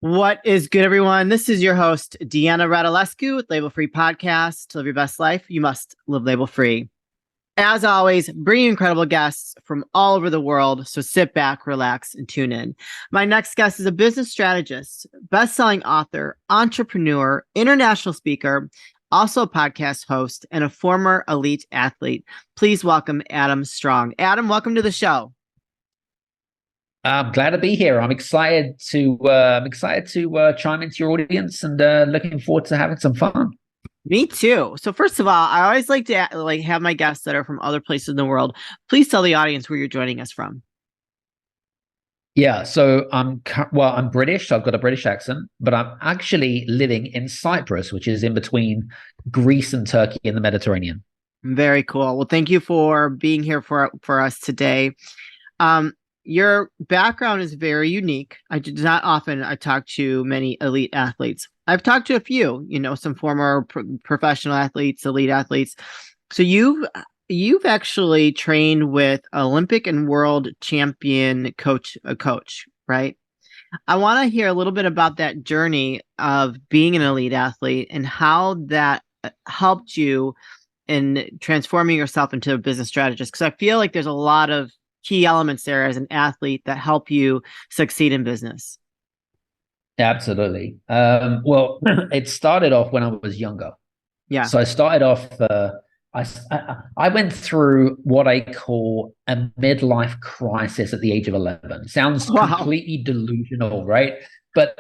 What is good, everyone? This is your host, Deanna Radulescu with Label Free Podcast. To live your best life, you must live label free. As always, bringing incredible guests from all over the world. So sit back, relax, and tune in. My next guest is a business strategist, best-selling author, entrepreneur, international speaker, also a podcast host, and a former elite athlete. Please welcome Adam Strong. Adam, welcome to the show. I'm glad to be here. I'm excited to chime into your audience and looking forward to having some fun. Me too. So first of all, I always like to have my guests that are from other places in the world. Please tell the audience where you're joining us from. Yeah, so I'm British. So I've got a British accent, but I'm actually living in Cyprus, which is in between Greece and Turkey in the Mediterranean. Very cool. Well, thank you for being here for us today. Your background is very unique. I talk to many elite athletes. I've talked to a few, some former professional athletes, elite athletes. So you've actually trained with Olympic and world champion coach, right? I want to hear a little bit about that journey of being an elite athlete and how that helped you in transforming yourself into a business strategist. Because I feel like there's a lot of key elements there as an athlete that help you succeed in business. Absolutely. Well, it started off when I was younger. Yeah. So I started off. I went through what I call a midlife crisis at the age of 11. Sounds completely delusional, right? But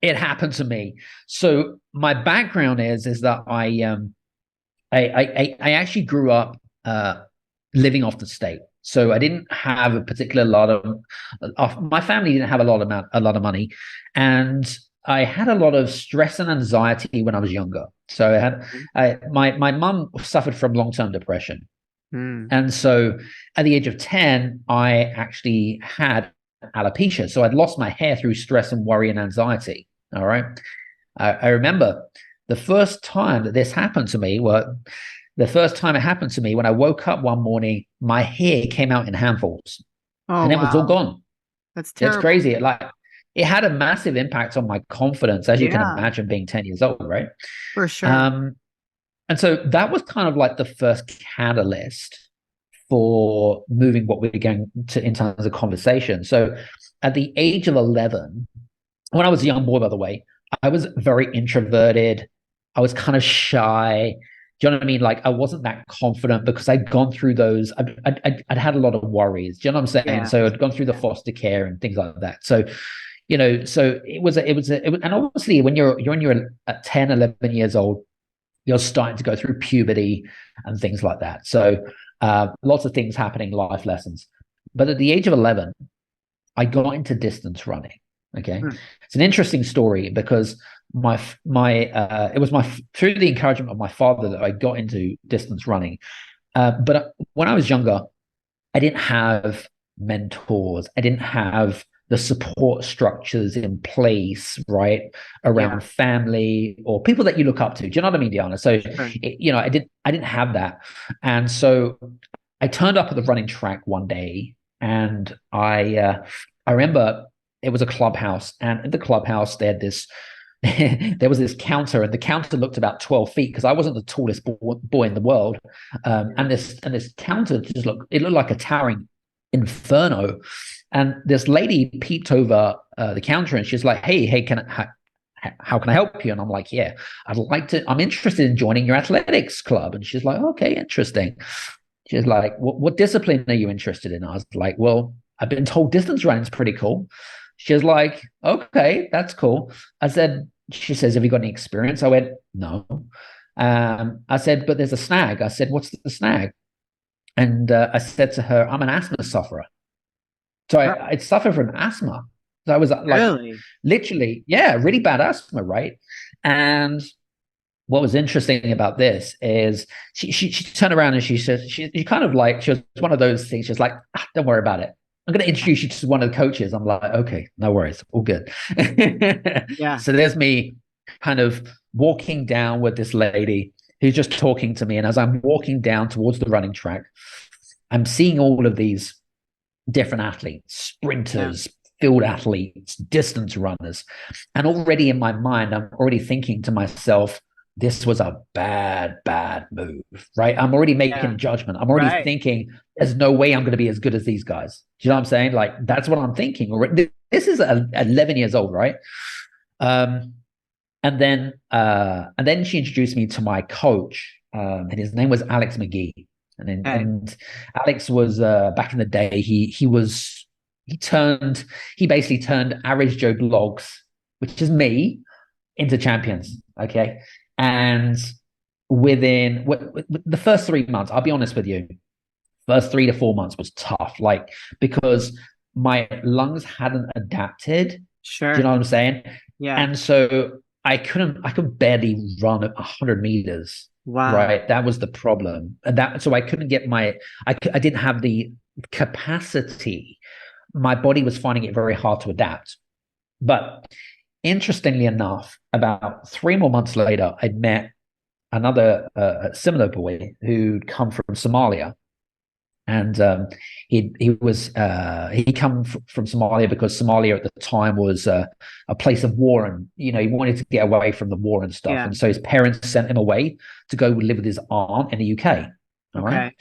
it happened to me. So my background is that I actually grew up living off the state. So I didn't have a particular lot of my family didn't have a lot of money, and I had a lot of stress and anxiety when I was younger. So my mum suffered from long-term depression, and so at the age of 10, I actually had alopecia. So I'd lost my hair through stress and worry and anxiety. All right, I remember the first time that this happened to me. The first time it happened to me, when I woke up one morning, my hair came out in handfuls, and it was all gone. That's terrible. It's crazy. It had a massive impact on my confidence, as you can imagine, being 10 years old, right? For sure. And so that was kind of like the first catalyst for moving what we're going to in terms of conversation. So at the age of 11, when I was a young boy, by the way, I was very introverted. I was kind of shy. Do you know what I mean? Like, I wasn't that confident because I'd gone through those. I'd had a lot of worries. Do you know what I'm saying? Yeah. So I'd gone through the foster care and things like that. So, so it was, and obviously when you're 10, 11 years old, you're starting to go through puberty and things like that. So lots of things happening, life lessons. But at the age of 11, I got into distance running. Okay. It's an interesting story because it was through the encouragement of my father that I got into distance running. But when I was younger, I didn't have mentors. I didn't have the support structures in place, right, around family or people that you look up to. Do you know what I mean, Diana? So, I didn't have that. And so I turned up at the running track one day, and I remember it was a clubhouse, and in the clubhouse they had this there was this counter, and the counter looked about 12 feet because I wasn't the tallest boy in the world. And this counter looked like a towering inferno. And this lady peeped over the counter, and she's like, hey, how can I help you? And I'm like, yeah, I'm interested in joining your athletics club. And she's like, okay, interesting. She's like, what discipline are you interested in? I was like, well, I've been told distance running is pretty cool. She's like, okay, that's cool. She says, have you got any experience? I went, no. I said, but there's a snag. I said, what's the snag? And I said to her, I'm an asthma sufferer. So I suffer from asthma. So I was like, literally, really bad asthma, right? And what was interesting about this is she turned around and she said, she was one of those things. She's like, don't worry about it. I'm going to introduce you to one of the coaches. I'm like, okay, no worries. All good. So there's me kind of walking down with this lady who's just talking to me. And as I'm walking down towards the running track, I'm seeing all of these different athletes, sprinters, field athletes, distance runners. And already in my mind, I'm already thinking to myself, this was a bad, bad move, right? I'm already making Yeah. a judgment. I'm already Right. thinking, there's no way I'm going to be as good as these guys. Do you know what I'm saying? Like, that's what I'm thinking already. This is 11 years old, right? Um, and then she introduced me to my coach, and his name was Alex McGee. Okay. And Alex was back in the day. He basically turned average Joe blogs, which is me, into champions. Okay, and within the first 3 months, I'll be honest with you, first 3 to 4 months was tough, like because my lungs hadn't adapted. Do you Sure. know what I'm saying? Yeah. And so I could barely run 100 meters. Wow. Right, that was the problem, and that so I couldn't get I didn't have the capacity. My body was finding it very hard to adapt. But interestingly enough, about 3 more months later, I met another similar boy who'd come from Somalia, and he come from Somalia because Somalia at the time was a place of war, and he wanted to get away from the war and stuff, Yeah. and so his parents sent him away to go live with his aunt in the UK. All right, Okay.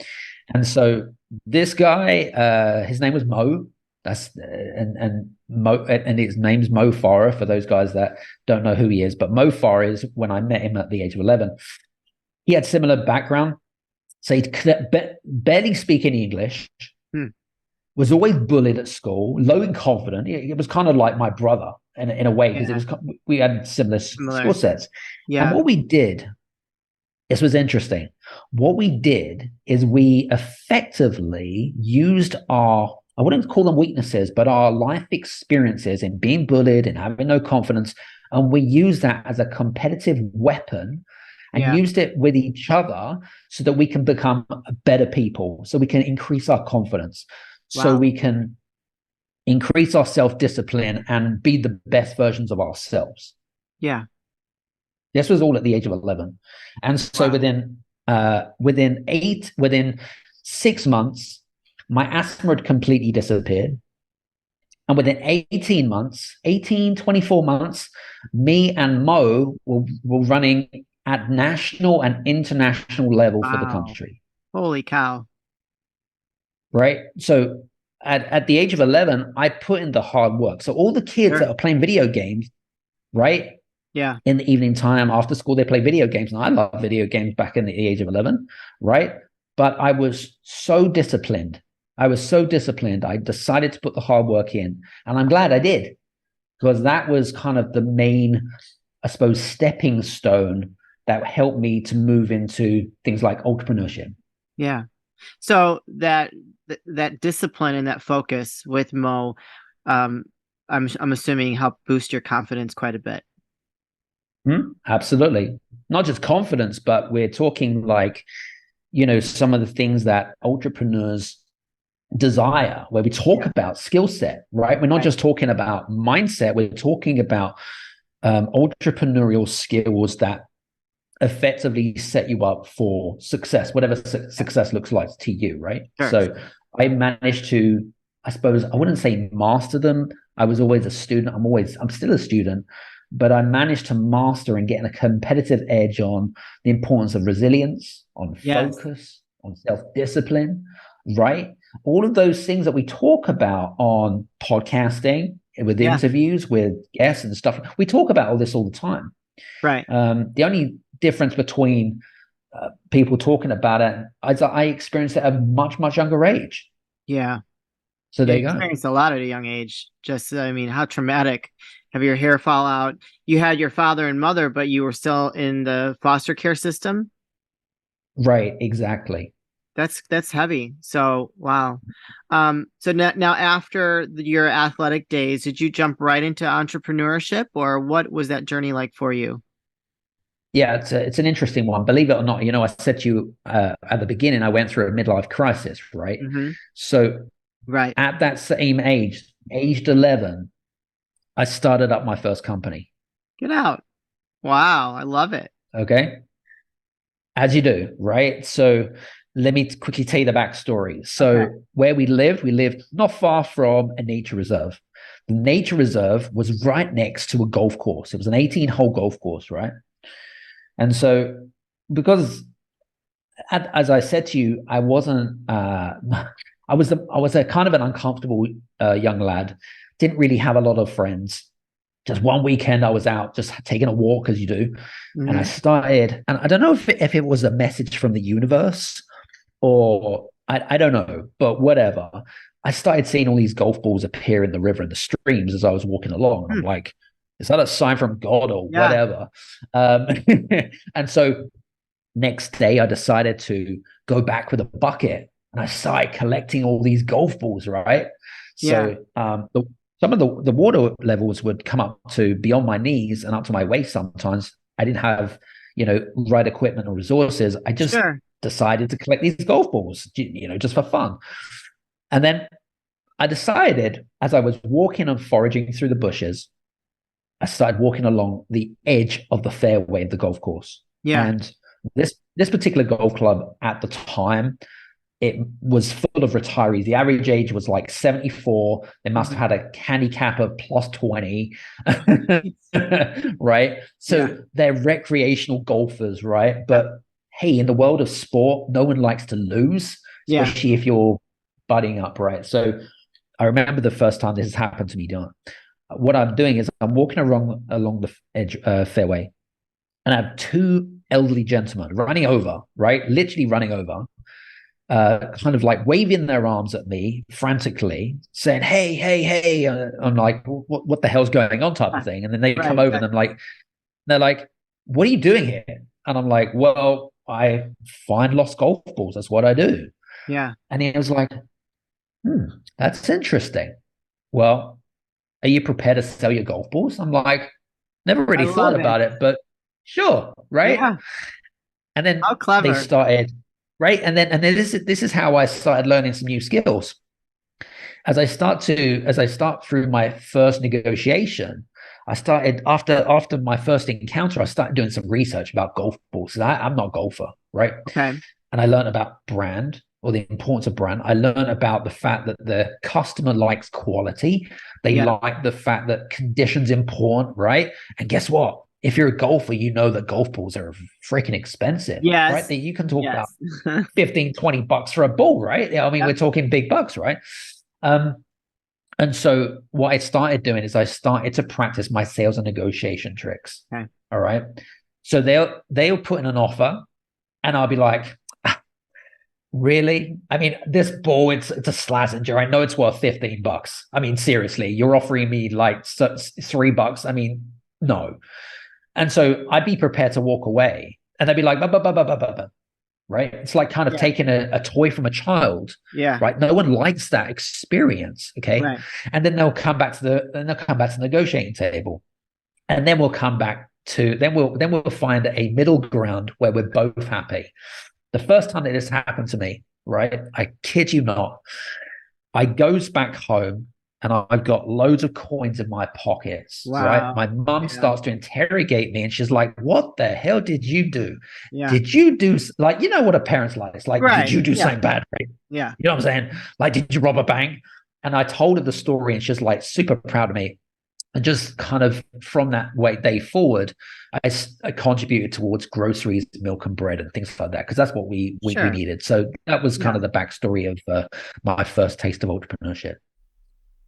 and so this guy, his name was Mo. And Mo, and his name's Mo Farah for those guys that don't know who he is. But Mo Farah is when I met him at the age of 11. He had similar background, so he could barely speak any English. Hmm. Was always bullied at school, low in confidence. It was kind of like my brother in a way because Yeah. we had similar Similar. skill sets. And Yeah. what we did, this was interesting. What we did is we effectively used our, I wouldn't call them weaknesses, but our life experiences in being bullied and having no confidence. And we used that as a competitive weapon and Yeah. used it with each other so that we can become better people, so we can increase our confidence, so Wow. we can increase our self-discipline and be the best versions of ourselves. Yeah. This was all at the age of 11. And so Wow. within 6 months, my asthma had completely disappeared. And within 24 months, me and Mo were running at national and international level for the Wow. country. Holy cow. Right. So at the age of 11, I put in the hard work. So all the kids that Sure. are playing video games, right, Yeah. in the evening time after school, they play video games. And I love video games back in the age of 11, right? But I was so disciplined. I decided to put the hard work in. And I'm glad I did, because that was kind of the main, I suppose, stepping stone that helped me to move into things like entrepreneurship. Yeah. So that discipline and that focus with Mo, um, I'm assuming helped boost your confidence quite a bit. Absolutely. Not just confidence, but we're talking like, some of the things that entrepreneurs desire, where we talk Yeah. about skill set, right? We're not Right. just talking about mindset, we're talking about entrepreneurial skills that effectively set you up for success, whatever Yeah. success looks like to you, right? Sure. So I managed to, I suppose, I wouldn't say master them. I was always a student. I'm still a student, but I managed to master and get a competitive edge on the importance of resilience, on Yes. focus, on self-discipline, right? All of those things that we talk about on podcasting, with Yeah. interviews, with guests and stuff. We talk about all this all the time. Right. The only difference between people talking about it is that I experienced it at a much, much younger age. Yeah. So You there you go. experienced a lot at a young age. Just, I mean, how traumatic. Have your hair fall out? You had your father and mother, but you were still in the foster care system. Right, exactly. That's heavy. So wow. So now after your athletic days, did you jump right into entrepreneurship, or what was that journey like for you? Yeah, it's an interesting one. Believe it or not, I said to you at the beginning, I went through a midlife crisis, right? Mm-hmm. So Right. at that same age, aged 11, I started up my first company. Get out. Wow, I love it. Okay. As you do, right? So let me quickly tell you the backstory. Okay. So where we lived not far from a nature reserve. The nature reserve was right next to a golf course. It was an 18-hole golf course, right? And so because as I said to you, I wasn't I was a kind of an uncomfortable young lad. Didn't really have a lot of friends. Just one weekend I was out just taking a walk as you do. And I Mm-hmm. started, and I don't know if it was a message from the universe or I don't know, but whatever. I started seeing all these golf balls appear in the river and the streams as I was walking along. And I'm Hmm. like, is that a sign from God or Yeah. whatever? Um, and so next day, I decided to go back with a bucket and I started collecting all these golf balls, right? Yeah. So some of the water levels would come up to beyond my knees and up to my waist sometimes. I didn't have, right equipment or resources. I just Sure. decided to collect these golf balls, just for fun. And then I decided as I was walking and foraging through the bushes, I started walking along the edge of the fairway of the golf course. Yeah. And this particular golf club at the time, it was full of retirees. The average age was like 74. They must Mhm. have had a handicap of plus 20. Right? Yeah. So they're recreational golfers, right? But hey, in the world of sport, no one likes to lose, Yeah. especially if you're budding up, right? So I remember the first time this has happened to me, Dylan. What I'm doing is I'm walking along the edge fairway, and I have two elderly gentlemen running over, right? Literally running over, kind of like waving their arms at me frantically, saying, "Hey, hey, hey!" I'm like, "What the hell's going on?" type of Yeah. thing. And then they come Right. over and Right. they're like, "What are you doing here?" And I'm like, "Well, I find lost golf balls. That's what I do." Yeah. And he was like, "That's interesting. Well, are you prepared to sell your golf balls?" I'm like, never I really thought love it. about it, but sure, right? Yeah. And How then they clever. started, right? And then this is how I started learning some new skills. As I start through my first negotiation, I started after my first encounter, I started doing some research about golf balls. I'm not a golfer, right? Okay. And I learned about brand or the importance of brand. I learned about the fact that the customer likes quality. They Yeah. like the fact that conditions important, right? And guess what? If you're a golfer, you know that golf balls are freaking expensive, right? Yes. That you can talk about Yes. 15, $20 for a ball, right? Yeah, I mean, we're Yep. talking big bucks, right? Um, and so what I started doing is I started to practice my sales and negotiation tricks. Okay. All right. So they'll put in an offer and I'll be like, really? I mean, this ball, it's a Slazenger. I know it's worth $15. I mean, seriously, you're offering me like $3. I mean, no. And so I'd be prepared to walk away. And they'd be like, right? It's like kind of Yeah. taking a toy from a child, Yeah. right? No one likes that experience. Okay. Right. And then they'll come back to the negotiating table. And then we'll find a middle ground where we're both happy. The first time that this happened to me, right? I kid you not, I goes back home and I've got loads of coins in my pockets, right? Wow. My mum Yeah. starts to interrogate me and she's like, "What the hell did you do? Yeah. Did you do, like, you know what a parent's like? It's like, did Right. you do Yeah. something bad, right? Yeah. You know what I'm saying? Like, did you rob a bank?" And I told her the story and she's like super proud of me. And just kind of from that day forward, I contributed towards groceries, milk, and bread, and things like that because that's what we Sure. needed. So that was kind Yeah. of the backstory of my first taste of entrepreneurship.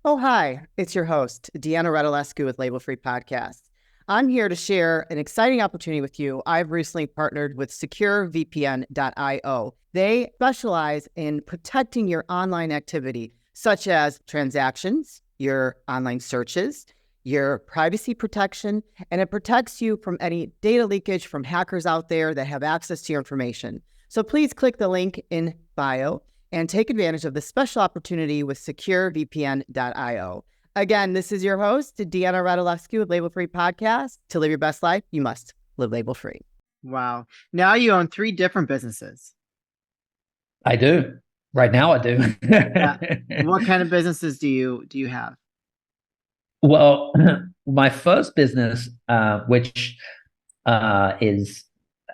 Oh, hi. It's your host, Deanna Radulescu with Label Free Podcast. I'm here to share an exciting opportunity with you. I've recently partnered with securevpn.io. They specialize in protecting your online activity, such as transactions, your online searches, your privacy protection, and it protects you from any data leakage from hackers out there that have access to your information. So please click the link in bio and take advantage of the special opportunity with securevpn.io. Again, this is your host, Deanna Radulescu with Label Free Podcast. To live your best life, you must live label free. Wow. Now you own 3 different businesses. I do. Right now I do. Yeah. What kind of businesses do you have? Well, my first business, which is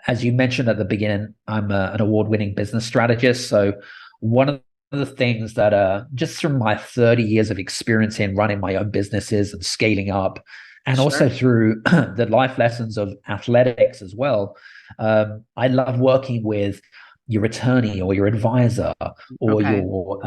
as you mentioned at the beginning, I'm an award-winning business strategist. So one of the things that just from my 30 years of experience in running my own businesses and scaling up, and also through the life lessons of athletics as well, I love working with your attorney or your advisor or your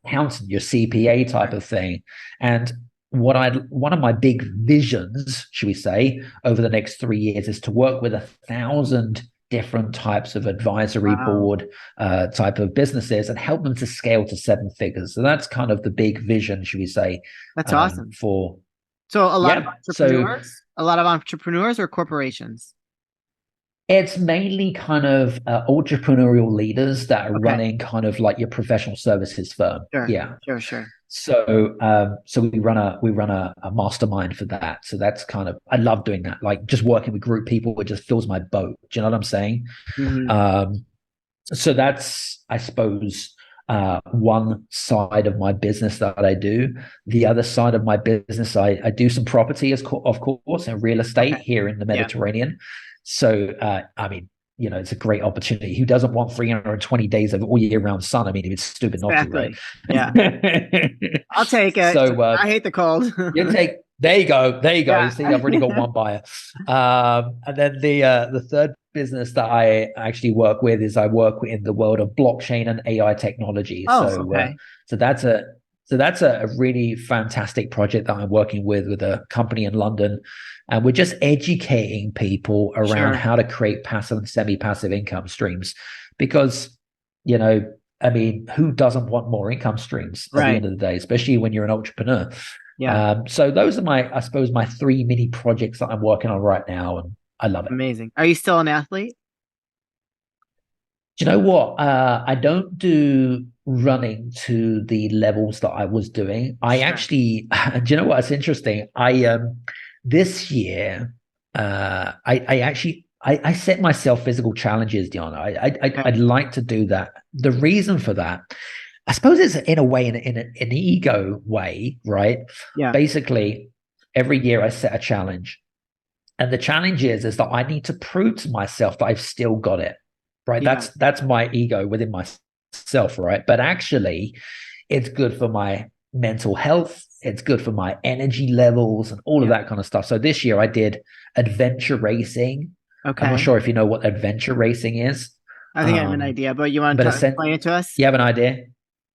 accountant, your CPA type of thing. And one of my big visions, should we say, over the next 3 years is to work with 1,000 different types of advisory board type of businesses and help them to scale to 7 figures. So that's kind of the big vision, should we say? That's awesome. So a lot of entrepreneurs or corporations? It's mainly kind of entrepreneurial leaders that are running kind of like your professional services firm. Sure. So we run a mastermind for that. So that's kind of, I love doing that. Like just working with group people, it just fills my boat. Do you know what I'm saying? So that's, I suppose, one side of my business that I do. The other side of my business, I do some property, of course, and real estate here in the Mediterranean. So, I mean, it's a great opportunity. Who doesn't want 320 days of all year round sun? I mean, it's stupid not to, right? Yeah. I'll take it. So I hate the cold. There you go. Yeah. See, I've already got one buyer. And then the third business that I actually work with is I work in the world of blockchain and AI technology. So that's a really fantastic project that I'm working with a company in London. And we're just educating people around how to create passive and semi-passive income streams. Because, I mean, who doesn't want more income streams at the end of the day, especially when you're an entrepreneur? So those are I suppose, my 3 mini projects that I'm working on right now. And I love it. Amazing. Are you still an athlete? Do you know what? I don't do running to the levels that I was doing. I actually, do you know what? It's interesting. This year, I set myself physical challenges, Diana. I'd like to do that. The reason for that, I suppose, is in a way, in an ego way, right? Yeah. Basically, every year I set a challenge, and the challenge is that I need to prove to myself that I've still got it, right? That's my ego within myself, right? But actually, it's good for my mental health. It's good for my energy levels and all of that kind of stuff. So this year I did adventure racing. I'm not sure if you know what adventure racing is. I think I have an idea, but you want to explain it to us? You have an idea?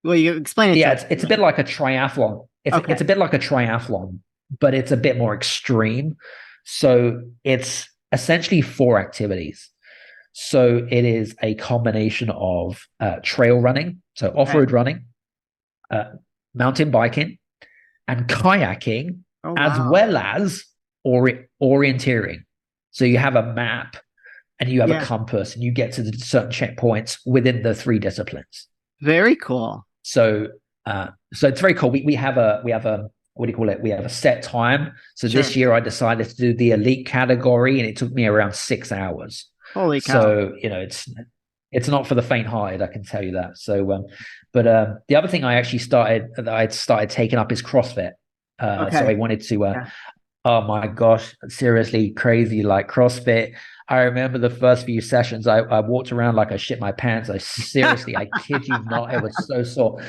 Well, you explain it to us. Yeah, it's a bit like a triathlon. It's a bit like a triathlon, but it's a bit more extreme. So it's essentially 4 activities. So it is a combination of trail running, so off-road running, mountain biking, and kayaking, as well as orienteering. So you have a map and you have a compass and you get to the certain checkpoints within the 3 disciplines. Very cool. So it's very cool. We have a what do you call it? We have a set time. So this year I decided to do the elite category, and it took me around 6 hours. Holy cow. So, it's not for the faint-hearted, I can tell you that. So, but the other thing I actually started taking up is CrossFit. So I wanted to, oh my gosh, seriously crazy, like CrossFit. I remember the first few sessions, I walked around like I shit my pants. I kid you not, it was so sore.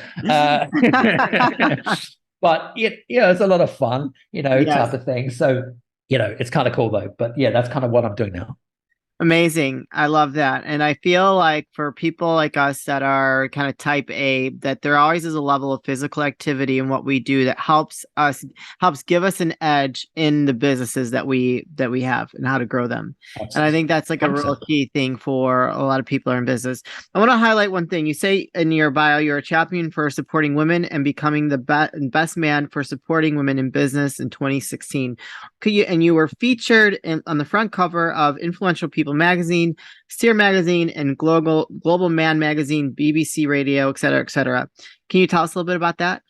But it's a lot of fun, type of thing. So, it's kind of cool though. But yeah, that's kind of what I'm doing now. Amazing. I love that. And I feel like for people like us that are kind of type A, that there always is a level of physical activity in what we do that helps give us an edge in the businesses that we have and how to grow them. Absolutely. And I think that's like a real key thing for a lot of people who are in business. I want to highlight one thing. You say in your bio, you're a champion for supporting women and becoming the best man for supporting women in business in 2016. And you were featured on the front cover of Influential People magazine, Steer magazine, and Global Man magazine, BBC Radio, et cetera, et cetera. Can you tell us a little bit about that?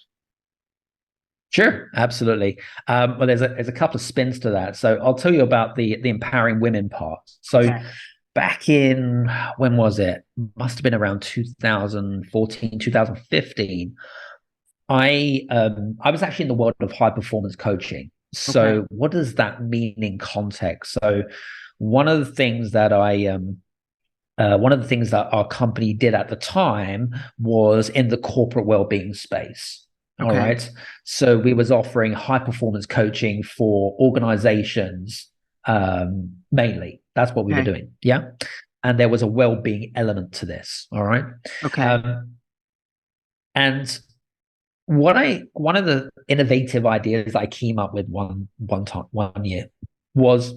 Sure, absolutely. Well, there's a couple of spins to that. So I'll tell you about the empowering women part. So back in, when was it? Must have been around 2014, 2015. I was actually in the world of high performance coaching. So what does that mean in context? So one of the things that one of the things that our company did at the time was in the corporate well-being space. All Okay. right. So we was offering high performance coaching for organizations, mainly. That's what we were Okay. doing. Yeah. And there was a well-being element to this. All right. Okay. And one of the innovative ideas I came up with one year was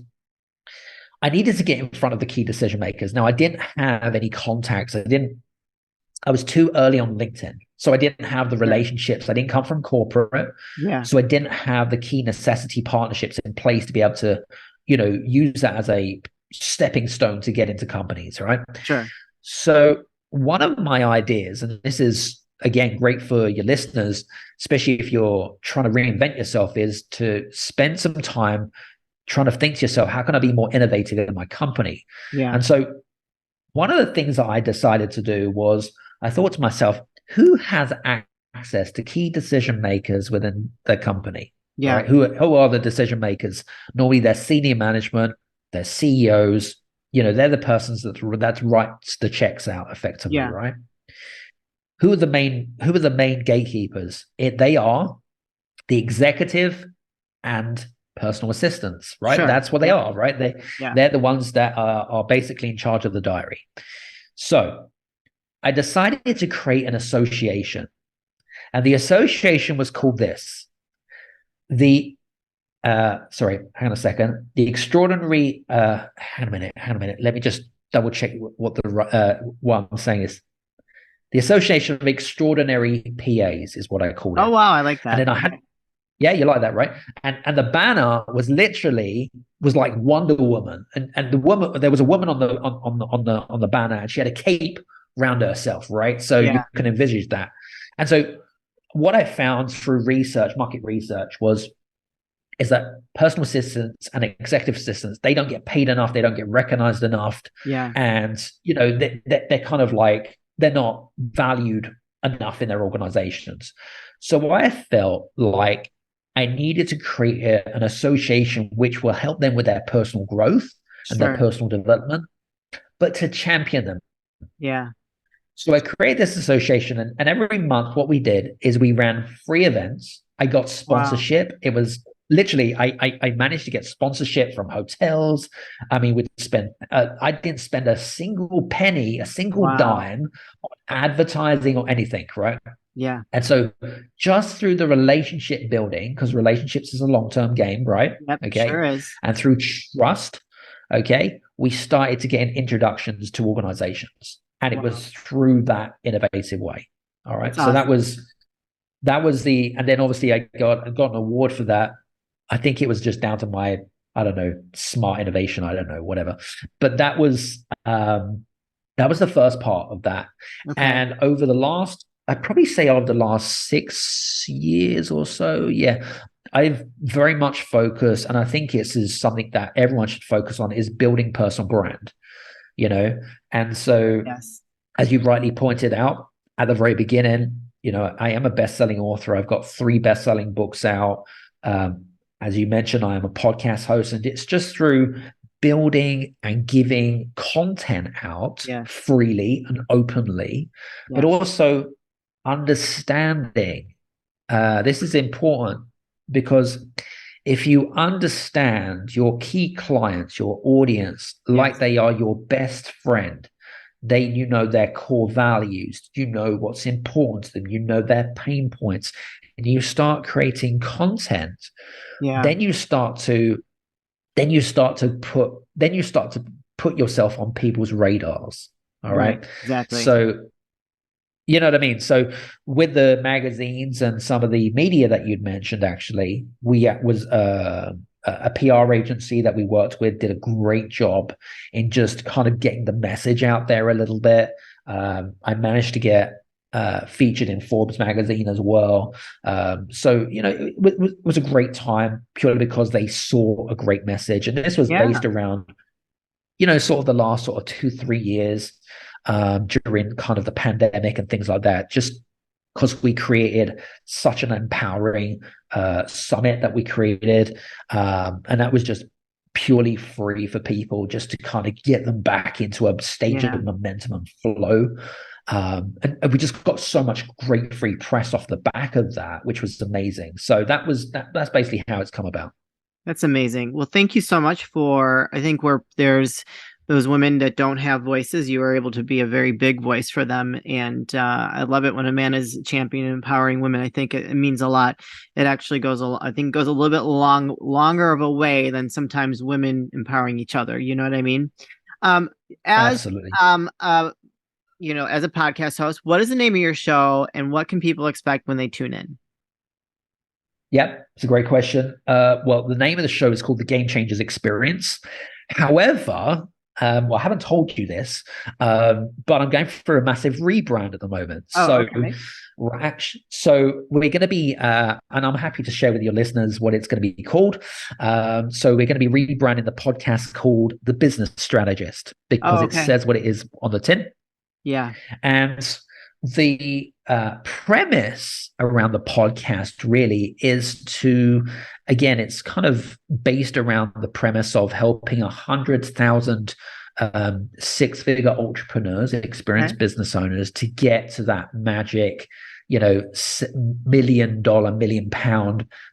I needed to get in front of the key decision makers. Now I didn't have any contacts. I was too early on LinkedIn. So I didn't have the relationships. I didn't come from corporate. Yeah. So I didn't have the key necessity partnerships in place to be able to, use that as a stepping stone to get into companies, right? Sure. So one of my ideas, and this is again great for your listeners, especially if you're trying to reinvent yourself, is to spend some time trying to think to yourself, how can I be more innovative in my company? Yeah. And so one of the things that I decided to do was I thought to myself, who has access to key decision makers within the company? Yeah. Right? Who are the decision makers? Normally they're senior management, they're CEOs, they're the persons that writes the checks out effectively, Yeah. right? Who are the main gatekeepers? They are the executive and personal assistants, right? Sure. That's what they are, right? They're the ones that are basically in charge of the diary. So I decided to create an association, and the association was called this: the sorry, hang on a second. The extraordinary. Hang on a minute. Let me just double check what I'm saying is the Association of Extraordinary PAs is what I called it. Oh wow, I like that. And then I had. Yeah, you like that, right? And the banner was like Wonder Woman, and the woman, there was a woman on the banner, and she had a cape around herself, right? So you can envisage that. And so what I found through market research, is that personal assistants and executive assistants, they don't get paid enough, they don't get recognized enough, and they're kind of like they're not valued enough in their organizations. So I felt like I needed to create an association which will help them with their personal growth and their personal development, but to champion them. Yeah. So I created this association, and every month what we did is we ran free events. I got sponsorship. Wow. It was literally, I managed to get sponsorship from hotels. I mean, I didn't spend a single penny, a single dime on advertising or anything, right? Yeah. And so just through the relationship building, because relationships is a long-term game, right? Yep, okay. Sure is. And through trust, okay, we started to get introductions to organizations. And it was through that innovative way. All right. That's awesome. That was and then obviously I got an award for that. I think it was just down to my, I don't know, smart innovation. I don't know, whatever. But that was the first part of that. Okay. And I'd probably say over the last 6 years or so, I've very much focused, and I think this is something that everyone should focus on, is building personal brand, And so, as you rightly pointed out at the very beginning, I am a best-selling author. I've got 3 best-selling books out. As you mentioned, I am a podcast host, and it's just through building and giving content out freely and openly, but also understanding. This is important because if you understand your key clients, your audience, like they are your best friend, you know their core values, you know what's important to them, you know their pain points, and you start creating content, then you start to put yourself on people's radars. All right. Exactly. So you know what I mean? So with the magazines and some of the media that you'd mentioned, actually, we was a PR agency that we worked with, did a great job in just kind of getting the message out there a little bit. I managed to get featured in Forbes magazine as well. So, it was a great time purely because they saw a great message. And this was based around, sort of the last sort of 2-3 years during kind of the pandemic and things like that, just because we created such an empowering summit that we created. And that was just purely free for people just to kind of get them back into a stage of momentum and flow. And we just got so much great free press off the back of that, which was amazing. So that's basically how it's come about. That's amazing. Well, thank you so much for, I think where there's those women that don't have voices, you are able to be a very big voice for them. And I love it when a man is championing and empowering women. I think it means a lot. It actually I think goes a little bit longer of a way than sometimes women empowering each other. You know what I mean? Um, as, Absolutely. as a podcast host, what is the name of your show and what can people expect when they tune in? Yeah, it's a great question. Well, the name of the show is called The Game Changers Experience. However, I haven't told you this, but I'm going for a massive rebrand at the moment. Oh, okay. So we're going to be, and I'm happy to share with your listeners what it's going to be called. So we're going to be rebranding the podcast called The Business Strategist because it says what it is on the tin. Yeah. And the premise around the podcast really is again, it's kind of based around the premise of helping 100,000 six-figure entrepreneurs, experienced business owners to get to that magic, million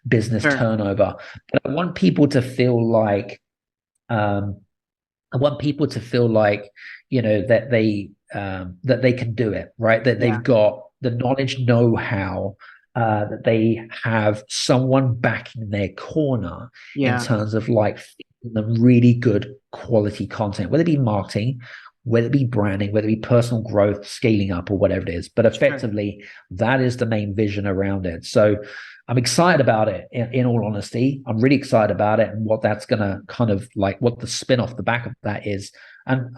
business turnover. But I want people to feel like, that they can do it, right? That they've got the knowledge, know-how, that they have someone backing their corner in terms of like the really good quality content, whether it be marketing, whether it be branding, whether it be personal growth, scaling up, or whatever it is. But effectively, that is the main vision around it. So I'm excited about it, in all honesty. I'm really excited about it and what that's going to kind of like, what the spin off the back of that is. And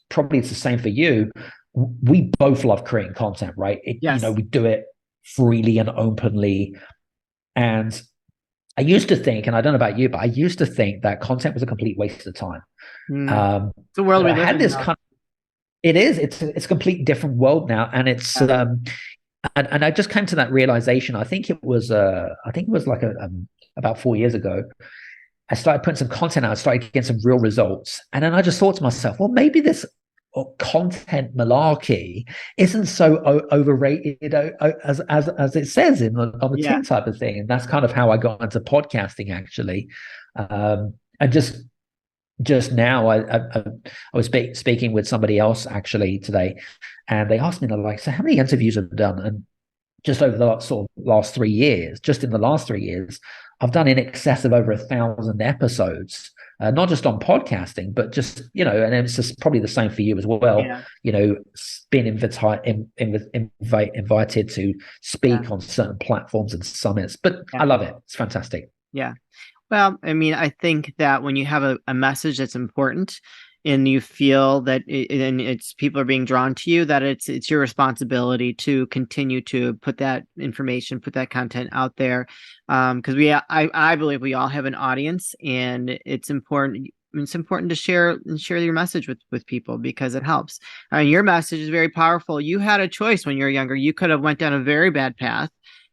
probably it's the same for you. We both love creating content, right? We do it freely and openly. And I used to think, and I don't know about you, but I used to think that content was a complete waste of time. It's a world we live in now. It's a completely different world now. And it's, and I just came to that realization. I think it was like about 4 years ago. I started putting some content out, I started getting some real results. And then I just thought to myself, well, maybe this content malarkey isn't so overrated as it says on the tin type of thing. And that's kind of how I got into podcasting, actually. And just now, I was speaking with somebody else actually today, and they asked me, they're like, so how many interviews have you done? And just over the last 3 years, just in the last 3 years, I've done in excess of over 1,000 episodes, not just on podcasting, but just, and it's just probably the same for you as well. Being invited to speak on certain platforms and summits. But I love it. It's fantastic. Yeah. Well, I mean, I think that when you have a message that's important and you feel that it's people are being drawn to you, that it's your responsibility to continue to put that information, put that content out there. Because I believe we all have an audience, and it's important. It's important to share your message with people because it helps. Your message is very powerful. You had a choice when you were younger. You could have went down a very bad path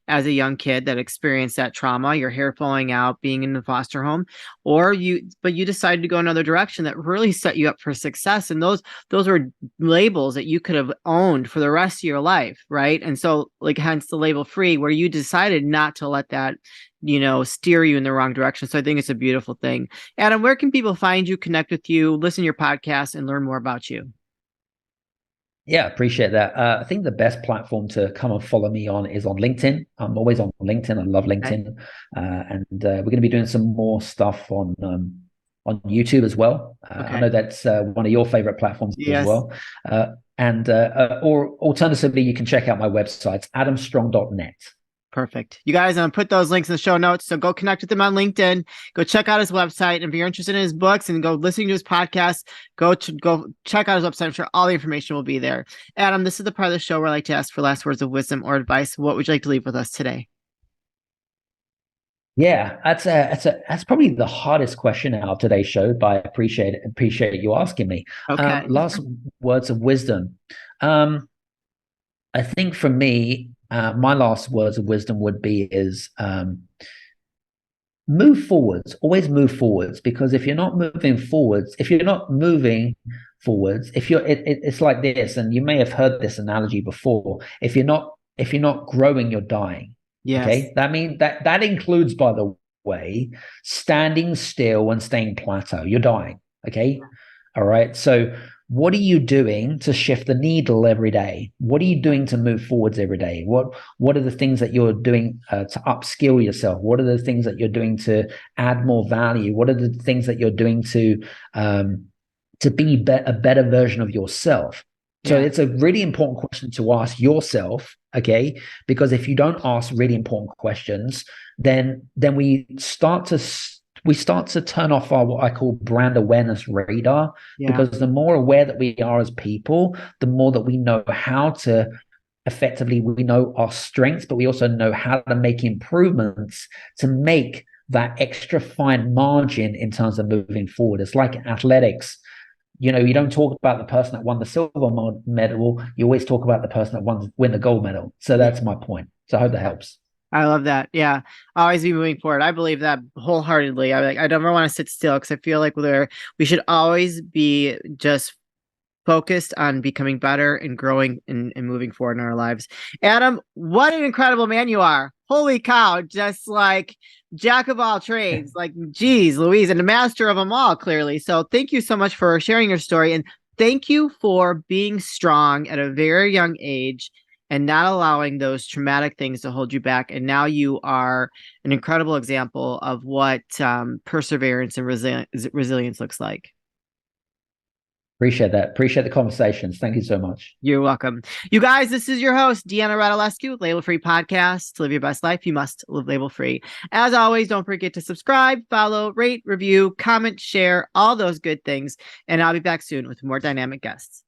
as a young kid that experienced that trauma, your hair falling out, being in the foster home, but you decided to go another direction that really set you up for success. And those were labels that you could have owned for the rest of your life, right? And so, like, hence the label free, where you decided not to let that, steer you in the wrong direction. So I think it's a beautiful thing. Adam, where can people find you, connect with you, listen to your podcast, and learn more about you? Yeah, appreciate that. I think the best platform to come and follow me on is on LinkedIn. I'm always on LinkedIn. I love LinkedIn. And we're going to be doing some more stuff on YouTube as well. I know that's one of your favorite platforms as well. Or alternatively, you can check out my website, adamstrong.net. Perfect. You guys, I'm going to put those links in the show notes. So go connect with him on LinkedIn. Go check out his website. And if you're interested in his books and go listening to his podcast, go check out his website. I'm sure all the information will be there. Adam, this is the part of the show where I like to ask for last words of wisdom or advice. What would you like to leave with us today? Yeah, that's probably the hardest question out of today's show, but I appreciate you asking me. Okay. Last words of wisdom. I think for me, my last words of wisdom would be move forwards, always move forwards, because if you're not moving forwards, it's like this, and you may have heard this analogy before. If you're not growing, you're dying. Yes. Okay. That includes, by the way, standing still and staying plateau. You're dying. Okay. All right. So what are you doing to shift the needle every day? What are you doing to move forwards every day? What are the things that you're doing to upskill yourself? What are the things that you're doing to add more value? What are the things that you're doing to be a better version of yourself? So it's a really important question to ask yourself, okay? Because if you don't ask really important questions, then we start to turn off our, what I call, brand awareness radar. Because the more aware that we are as people, the more that we know how to effectively, we know our strengths, but we also know how to make improvements to make that extra fine margin in terms of moving forward. It's like athletics. You don't talk about the person that won the silver medal. You always talk about the person that win the gold medal. So that's my point. So I hope that helps. I love that. Yeah. Always be moving forward. I believe that wholeheartedly. I never want to sit still, because I feel like we should always be just focused on becoming better and growing and moving forward in our lives. Adam, what an incredible man you are. Holy cow. Just like jack of all trades, like, geez, Louise, and the master of them all, clearly. So thank you so much for sharing your story. And thank you for being strong at a very young age and not allowing those traumatic things to hold you back. And now you are an incredible example of what perseverance and resilience looks like. Appreciate that. Appreciate the conversations. Thank you so much. You're welcome. You guys, this is your host, Deanna Radulescu with Label Free Podcast. To live your best life, you must live label free. As always, don't forget to subscribe, follow, rate, review, comment, share, all those good things. And I'll be back soon with more dynamic guests.